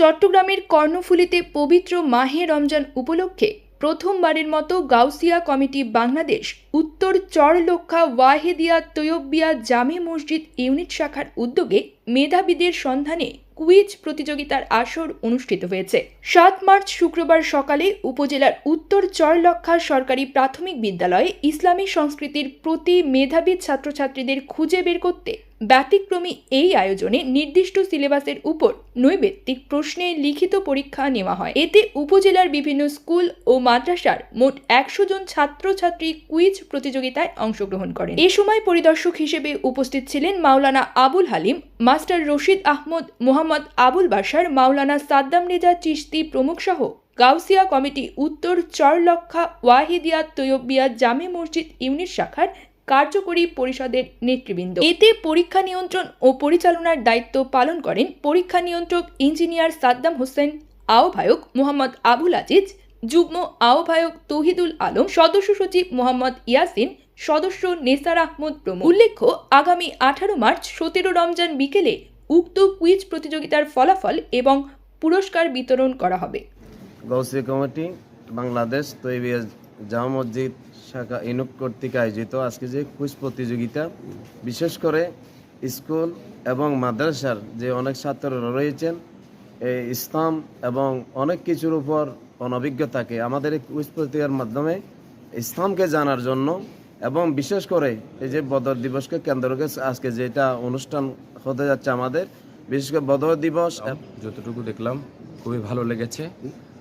চট্টগ্রামের কর্ণফুলীতে পবিত্র মাহে রমজান উপলক্ষে প্রথমবারের মতো গাউসিয়া কমিটি বাংলাদেশ উত্তর চরলক্ষা ওয়াহেদিয়া তৈয়বিয়া জামে মসজিদ ইউনিট শাখার উদ্যোগে মেধাবীদের সন্ধানে কুইজ প্রতিযোগিতার আসর অনুষ্ঠিত হয়েছে। ৭ মার্চ শুক্রবার সকালে উপজেলার উত্তর চরলক্ষা সরকারি প্রাথমিক বিদ্যালয়ে ইসলামী সংস্কৃতির প্রতি মেধাবী ছাত্রছাত্রীদের খুঁজে বের করতে ব্যতিক্রমী এই আয়োজনে নির্দিষ্ট সিলেবাসের উপর নৈবেত্তিক প্রশ্নে লিখিত পরীক্ষা নেওয়া হয়। এতে উপজেলার বিভিন্ন স্কুল ও মাদ্রাসার মোট ১০০ জন ছাত্রছাত্রী কুইজ প্রতিযোগিতায় অংশগ্রহণ করেন। এ সময় পরিদর্শক হিসেবে উপস্থিত ছিলেন মাওলানা আবুল হালিম, মাস্টার রশিদ আহমদ, মোহাম্মদ আবুল বাশার, মাওলানা সাদ্দাম রেজা চিশতি প্রমুখ সহ গাউসিয়া কমিটি উত্তর চরলক্ষা ওয়াহিদিয়া তৈয়বিয়া জামে মসজিদ ইউনিট শাখার কার্যকরী পরিষদের নেতৃবৃন্দ। এতে পরীক্ষা নিয়ন্ত্রণ ও পরিচালনার দায়িত্ব পালন করেন পরীক্ষা নিয়ন্ত্রক ইঞ্জিনিয়ার সাদ্দাম হোসেন, আহ্বায়ক মোহাম্মদ আবুল আজিজ, যুগ্ম আহ্বায়ক তৌহিদুল আলম, সদস্য সচিব মোহাম্মদ ইয়াসিন, সদস্য নেসার আহমদ প্রমুখ। উল্লেখ্য, আগামী 18 মার্চ 17 রমজান বিকেলে উক্ত কুইজ প্রতিযোগিতার ফলাফল এবং পুরস্কার বিতরণ করা হবে। গাউসিয়া কমিটি বাংলাদেশ তৈয়বিয়া জামে মসজিদ শাখা ইউনিট কর্তৃক আয়োজিত আজকে যে কুইজ প্রতিযোগিতা, বিশেষ করে স্কুল এবং মাদ্রাসার যে অনেক ছাত্ররা রয়েছেন এই ইসলাম এবং অনেক কিছুর উপর অনভিজ্ঞ থাকে, আমাদের এই কুইজ প্রতিযোগিতার মাধ্যমে ইসলামকে জানার জন্য এবং বিশেষ করে এই যে বদর দিবসকে কেন্দ্র করে আজকে যেটা অনুষ্ঠান হতে যাচ্ছে আমাদের, বিশেষ করে বদর দিবস যতটুকু দেখলাম খুবই ভালো লেগেছে।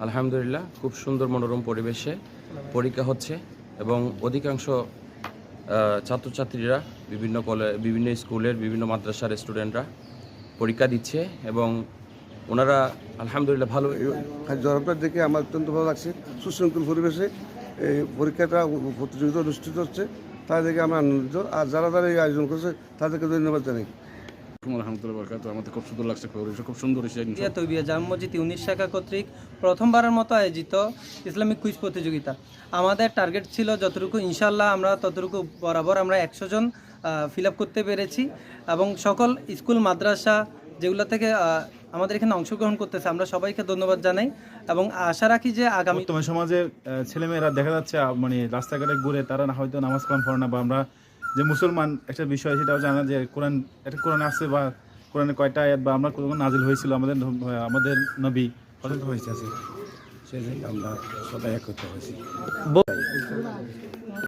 আলহামদুলিল্লাহ, খুব সুন্দর মনোরম পরিবেশে পরীক্ষা হচ্ছে এবং অধিকাংশ ছাত্রছাত্রীরা বিভিন্ন স্কুলের বিভিন্ন মাদ্রাসার স্টুডেন্টরা পরীক্ষা দিচ্ছে এবং ওনারা আলহামদুলিল্লাহ ভালো জনতা দেখে আমার অত্যন্ত ভালো লাগছে। সুশৃঙ্খল পরিবেশে এই পরীক্ষাটা প্রতিযোগিতা অনুষ্ঠিত হচ্ছে, তাই দেখে আমরা আনন্দিত। আর যারা এই আয়োজন করছে তাদেরকে ধন্যবাদ জানাই। আমাদের খুব সুন্দর লাগছে, খুব সুন্দর তৈয়বিয়া জামে মসজিদ ইউনিট শাখা কর্তৃক প্রথমবারের মতো আয়োজিত ইসলামিক কুইজ প্রতিযোগিতা। আমাদের টার্গেট ছিল যতটুকু, ইনশাল্লাহ আমরা ততটুকু বরাবর আমরা 100 জন ফিল আপ করতে পেরেছি এবং সকল স্কুল মাদ্রাসা যেগুলো থেকে আমাদের এখানে অংশগ্রহণ করতেছে আমরা সবাইকে ধন্যবাদ জানাই এবং আশা রাখি যে আগামী সমাজের ছেলেমেয়েরা দেখা যাচ্ছে মানে রাস্তাঘাটে ঘুরে তারা হয়তো নামাজ কালাম পড়ে না, বা আমরা যে মুসলমান একটা বিষয় সেটাও জানা যে কোরআন আছে বা কোরআনে কয়টা আয়াত বা আমরা কোন নাজিল হয়েছিল আমাদের নবী পছন্দ হয়েছে, সেই জন্য আমরা সবাই একত্র হয়েছি।